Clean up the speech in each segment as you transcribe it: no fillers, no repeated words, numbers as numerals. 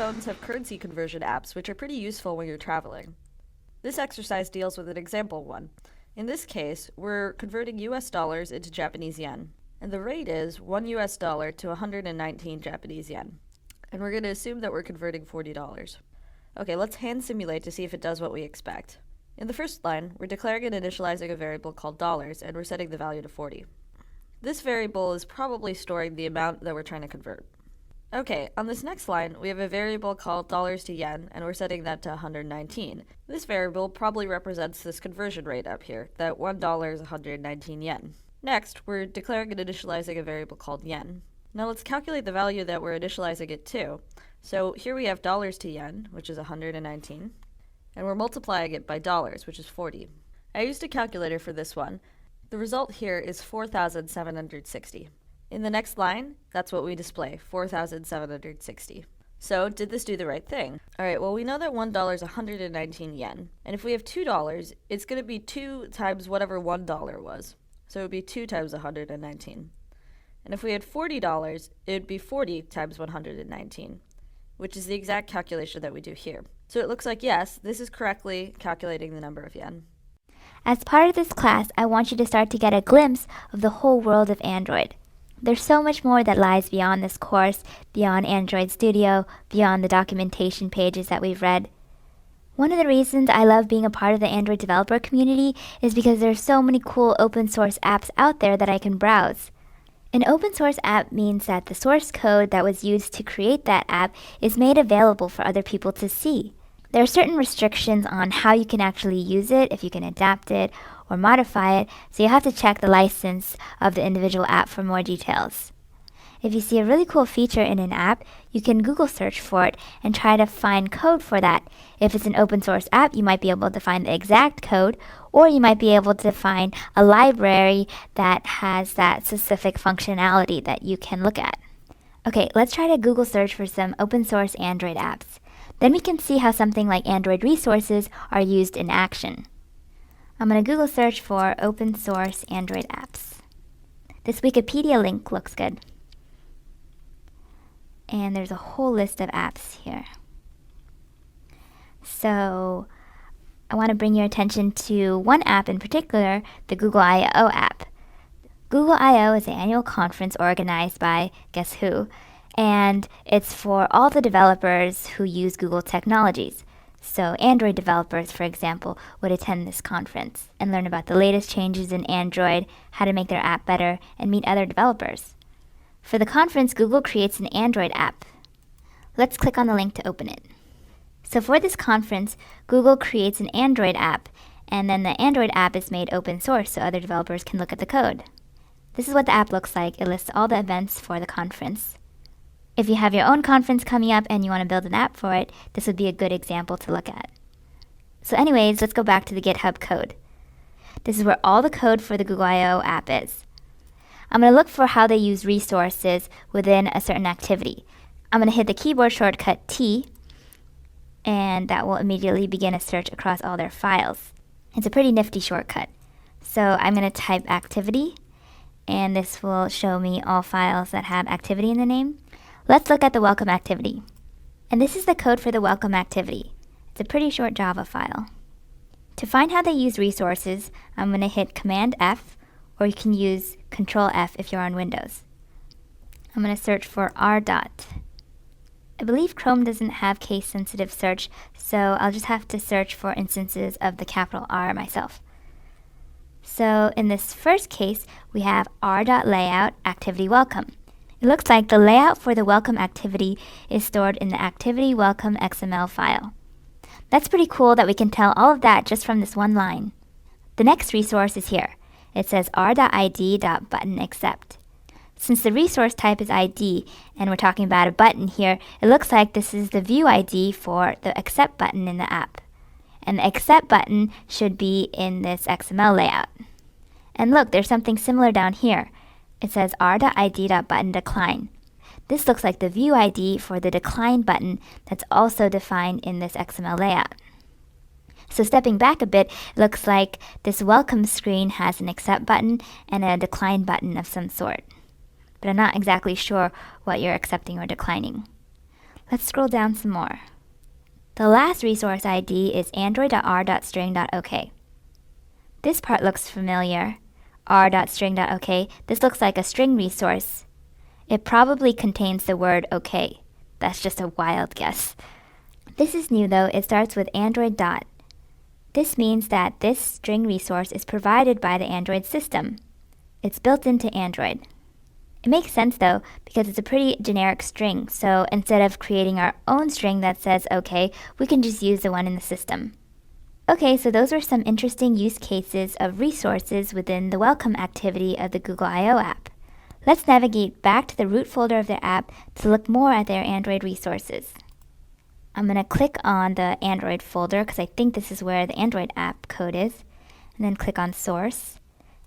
phones have currency conversion apps, which are pretty useful when you're traveling. This exercise deals with an example one. In this case, we're converting US dollars into Japanese yen, and the rate is 1 US dollar to 119 Japanese yen. And we're going to assume that we're converting $40. Okay, let's hand simulate to see if it does what we expect. In the first line, we're declaring and initializing a variable called dollars, and we're setting the value to 40. This variable is probably storing the amount that we're trying to convert. Okay, on this next line, we have a variable called dollars to yen, and we're setting that to 119. This variable probably represents this conversion rate up here, that $1 is 119 yen. Next, we're declaring and initializing a variable called yen. Now let's calculate the value that we're initializing it to. So here we have dollars to yen, which is 119, and we're multiplying it by dollars, which is 40. I used a calculator for this one. The result here is 4,760. In the next line, that's what we display, 4,760. So, did this do the right thing? Alright, well we know that $1 is 119 yen, and if we have $2, it's going to be 2 times whatever $1 was. So it would be 2 times 119. And if we had $40, it would be 40 times 119, which is the exact calculation that we do here. So it looks like yes, this is correctly calculating the number of yen. As part of this class, I want you to start to get a glimpse of the whole world of Android. There's so much more that lies beyond this course, beyond Android Studio, beyond the documentation pages that we've read. One of the reasons I love being a part of the Android developer community is because there's so many cool open source apps out there that I can browse. An open source app means that the source code that was used to create that app is made available for other people to see. There are certain restrictions on how you can actually use it, if you can adapt it or modify it, so you have to check the license of the individual app for more details. If you see a really cool feature in an app, you can Google search for it and try to find code for that. If it's an open source app, you might be able to find the exact code, or you might be able to find a library that has that specific functionality that you can look at. Okay, let's try to Google search for some open source Android apps. Then we can see how something like Android resources are used in action. I'm going to Google search for open source Android apps. This Wikipedia link looks good. And there's a whole list of apps here. So I want to bring your attention to one app in particular, the Google I/O app. Google I/O is an annual conference organized by guess who, and it's for all the developers who use Google technologies. So Android developers, for example, would attend this conference and learn about the latest changes in Android, how to make their app better, and meet other developers. For the conference, Google creates an Android app. Let's click on the link to open it. So for this conference, Google creates an Android app, and then the Android app is made open source so other developers can look at the code. This is what the app looks like. It lists all the events for the conference. If you have your own conference coming up and you want to build an app for it, this would be a good example to look at. So anyways, let's go back to the GitHub code. This is where all the code for the Google I/O app is. I'm going to look for how they use resources within a certain activity. I'm going to hit the keyboard shortcut T, and that will immediately begin a search across all their files. It's a pretty nifty shortcut. So I'm going to type activity, and this will show me all files that have activity in the name. Let's look at the welcome activity. And this is the code for the welcome activity. It's a pretty short Java file. To find how they use resources, I'm going to hit Command F, or you can use Control F if you're on Windows. I'm going to search for R dot. I believe Chrome doesn't have case-sensitive search, so I'll just have to search for instances of the capital R myself. So in this first case, we have r.layout activity welcome. It looks like the layout for the welcome activity is stored in the activity welcome XML file. That's pretty cool that we can tell all of that just from this one line. The next resource is here. It says r.id.buttonAccept. Since the resource type is ID, and we're talking about a button here, it looks like this is the view ID for the accept button in the app. And the accept button should be in this XML layout. And look, there's something similar down here. It says r.id.buttonDecline. This looks like the view ID for the decline button that's also defined in this XML layout. So stepping back a bit, it looks like this welcome screen has an accept button and a decline button of some sort. But I'm not exactly sure what you're accepting or declining. Let's scroll down some more. The last resource ID is android.r.string.ok. This part looks familiar. r.string.ok. This looks like a string resource. It probably contains the word OK. That's just a wild guess. This is new though. It starts with Android dot. This means that this string resource is provided by the Android system. It's built into Android. It makes sense though, because it's a pretty generic string, so instead of creating our own string that says OK, we can just use the one in the system. Okay, so those were some interesting use cases of resources within the Welcome activity of the Google I/O app. Let's navigate back to the root folder of their app to look more at their Android resources. I'm going to click on the Android folder because I think this is where the Android app code is, and then click on Source,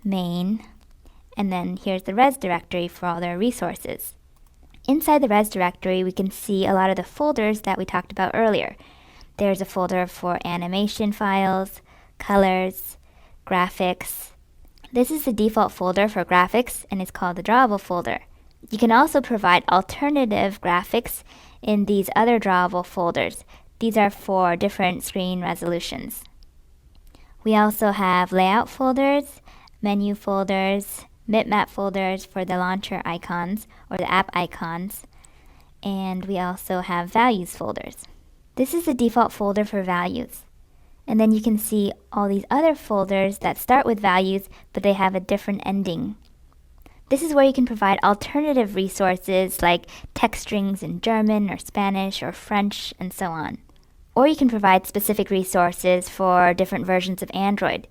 Main, and then here's the res directory for all their resources. Inside the res directory, we can see a lot of the folders that we talked about earlier. There's a folder for animation files, colors, graphics. This is the default folder for graphics, and it's called the drawable folder. You can also provide alternative graphics in these other drawable folders. These are for different screen resolutions. We also have layout folders, menu folders, bitmap folders for the launcher icons or the app icons, and we also have values folders. This is the default folder for values. And then you can see all these other folders that start with values, but they have a different ending. This is where you can provide alternative resources like text strings in German or Spanish or French and so on. Or you can provide specific resources for different versions of Android.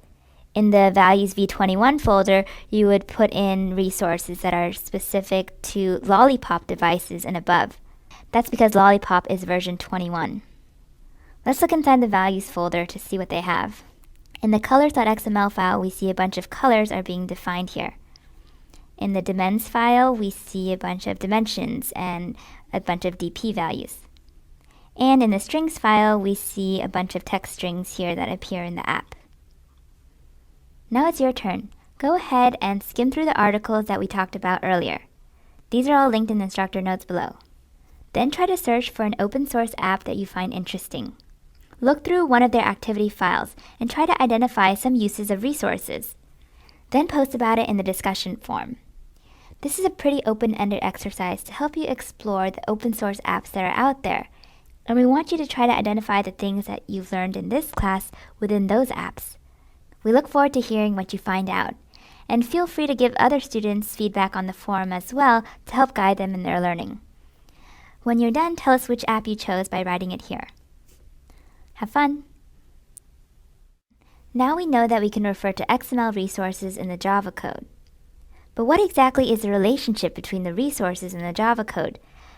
In the Values v21 folder, you would put in resources that are specific to Lollipop devices and above. That's because Lollipop is version 21. Let's look inside the Values folder to see what they have. In the colors.xml file, we see a bunch of colors are being defined here. In the dimens file, we see a bunch of dimensions and a bunch of DP values. And in the strings file, we see a bunch of text strings here that appear in the app. Now it's your turn. Go ahead and skim through the articles that we talked about earlier. These are all linked in the instructor notes below. Then try to search for an open source app that you find interesting. Look through one of their activity files and try to identify some uses of resources. Then post about it in the discussion forum. This is a pretty open-ended exercise to help you explore the open source apps that are out there, and we want you to try to identify the things that you've learned in this class within those apps. We look forward to hearing what you find out, and feel free to give other students feedback on the forum as well to help guide them in their learning. When you're done, tell us which app you chose by writing it here. Have fun! Now we know that we can refer to XML resources in the Java code. But what exactly is the relationship between the resources in the Java code?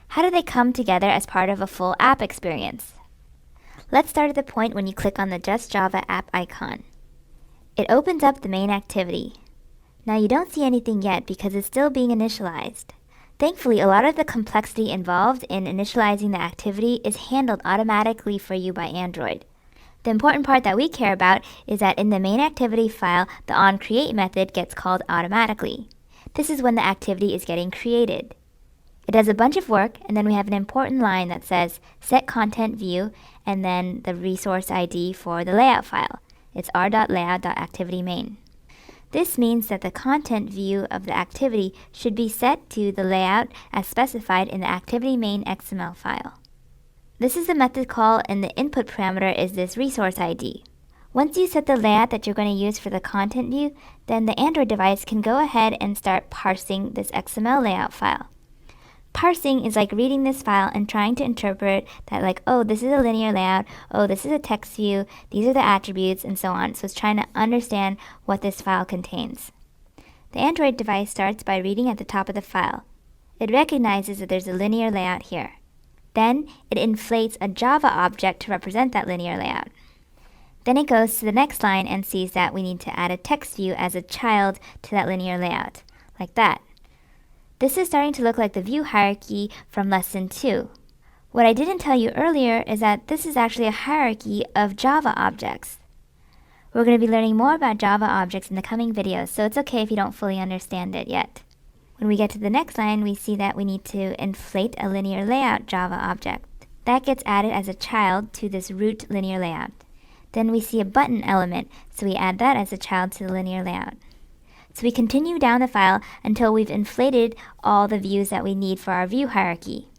How do they come together as part of a full app experience? Let's start at the point when you click on the Just Java app icon. It opens up the main activity. Now you don't see anything yet because it's still being initialized. Thankfully, a lot of the complexity involved in initializing the activity is handled automatically for you by Android. The important part that we care about is that in the main activity file, the onCreate method gets called automatically. This is when the activity is getting created. It does a bunch of work, and then we have an important line that says set content view and then the resource ID for the layout file. It's r.layout.activityMain. This means that the content view of the activity should be set to the layout as specified in the ActivityMain XML file. This is the method call, and the input parameter is this resource ID. Once you set the layout that you're going to use for the content view, then the Android device can go ahead and start parsing this XML layout file. Parsing is like reading this file and trying to interpret that like, oh, this is a linear layout, oh, this is a text view, these are the attributes, and so on. So it's trying to understand what this file contains. The Android device starts by reading at the top of the file. It recognizes that there's a linear layout here. Then it inflates a Java object to represent that linear layout. Then it goes to the next line and sees that we need to add a text view as a child to that linear layout, like that. This is starting to look like the view hierarchy from lesson 2. What I didn't tell you earlier is that this is actually a hierarchy of Java objects. We're going to be learning more about Java objects in the coming videos, so it's okay if you don't fully understand it yet. When we get to the next line, we see that we need to inflate a linear layout Java object. That gets added as a child to this root linear layout. Then we see a button element, so we add that as a child to the linear layout. So we continue down the file until we've inflated all the views that we need for our view hierarchy.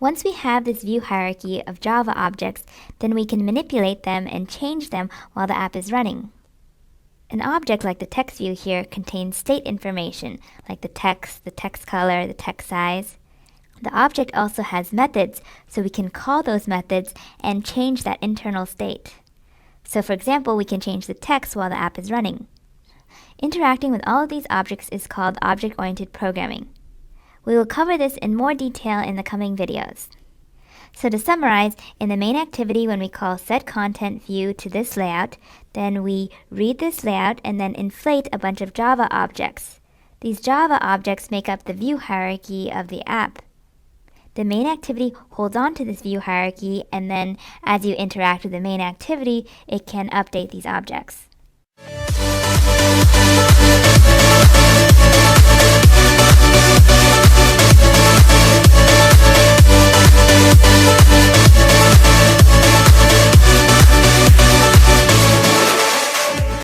Once we have this view hierarchy of Java objects, then we can manipulate them and change them while the app is running. An object like the text view here contains state information, like the text color, the text size. The object also has methods, so we can call those methods and change that internal state. So for example, we can change the text while the app is running. Interacting with all of these objects is called object-oriented programming. We will cover this in more detail in the coming videos. So to summarize, in the main activity when we call setContentView to this layout, then we read this layout and then inflate a bunch of Java objects. These Java objects make up the view hierarchy of the app. The main activity holds on to this view hierarchy, and then as you interact with the main activity, it can update these objects.